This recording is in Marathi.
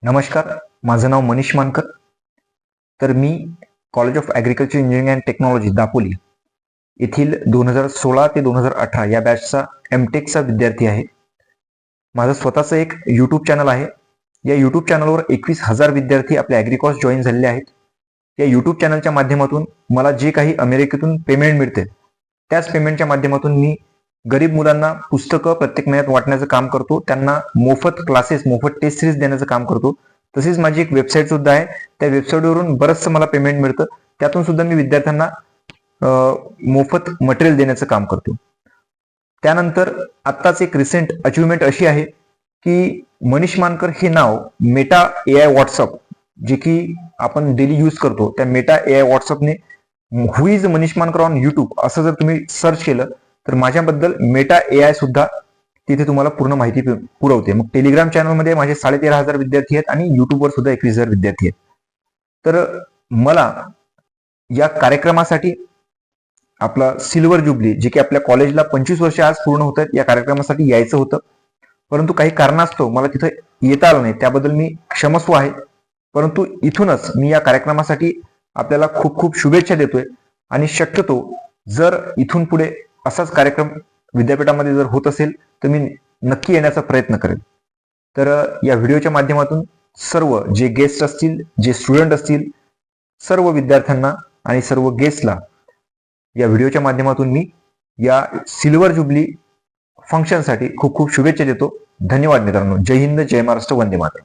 नमस्कार, माझं नाव मनीष मानकर. तर मी college of agriculture engineering and technology Dapoli येथील 2016 ते 2018 या बॅचचा एमटेकचा विद्यार्थी आहे. माझं स्वतःचं एक यूट्यूब चॅनल आहे. या यूट्यूब चॅनलवर 21,000 विद्यार्थी आपले ॲग्रिकॉस जॉईन झालेले आहेत. या यूट्यूब चॅनलच्या माध्यमातून मला जे काही अमेरिकेतून पेमेंट मिळते त्याच पेमेंटच्या माध्यमातून मी गरीब मुलांना पुस्तकं प्रत्येक महिन्यात वाटण्याचं काम करतो. त्यांना मोफत क्लासेस, मोफत टेस्ट सिरीज देण्याचं काम करतो. तसेच माझी एक वेबसाईट सुद्धा आहे. त्या वेबसाईटवरून बरंचसं मला पेमेंट मिळतं. त्यातून सुद्धा मी विद्यार्थ्यांना मोफत मटेरियल देण्याचं काम करतो. त्यानंतर आत्ताच एक रिसेंट अचिव्हमेंट अशी आहे की मनीष मानकर हे नाव मेटा AI व्हॉट्सअप, जे की आपण डेली यूज करतो, त्या मेटा AI व्हॉट्सअपने who is Manish Mankar on YouTube असं जर तुम्ही सर्च केलं तर माझ्याबद्दल मेटा AI सुद्धा तिथे तुम्हाला पूर्ण माहिती पुरवते. मग टेलिग्राम चॅनलमध्ये माझे 13,500 विद्यार्थी आहेत आणि युट्यूबवर सुद्धा 21,000 विद्यार्थी आहेत. तर मला या कार्यक्रमासाठी आपला सिल्वर जुबली, जे की आपल्या कॉलेजला 25 वर्ष आज पूर्ण होत आहेत, या कार्यक्रमासाठी यायचं होतं. परंतु काही कारणास्तव मला तिथं येता आलं नाही. त्याबद्दल मी क्षमस्व आहे. परंतु इथूनच मी या कार्यक्रमासाठी आपल्याला खूप खूप शुभेच्छा देतोय आणि शक्यतो जर इथून पुढे असाच कार्यक्रम विद्यापीठामध्ये जर होत असेल तर मी नक्की येण्याचा प्रयत्न करेन. तर या व्हिडिओच्या माध्यमातून सर्व जे गेस्ट असतील, जे स्टुडंट असतील, सर्व विद्यार्थ्यांना आणि सर्व गेस्टला या व्हिडिओच्या माध्यमातून मी या सिल्वर जुबली फंक्शनसाठी खूप खूप शुभेच्छा देतो. धन्यवाद मित्रांनो. जय हिंद, जय महाराष्ट्र, वंदे मातरम.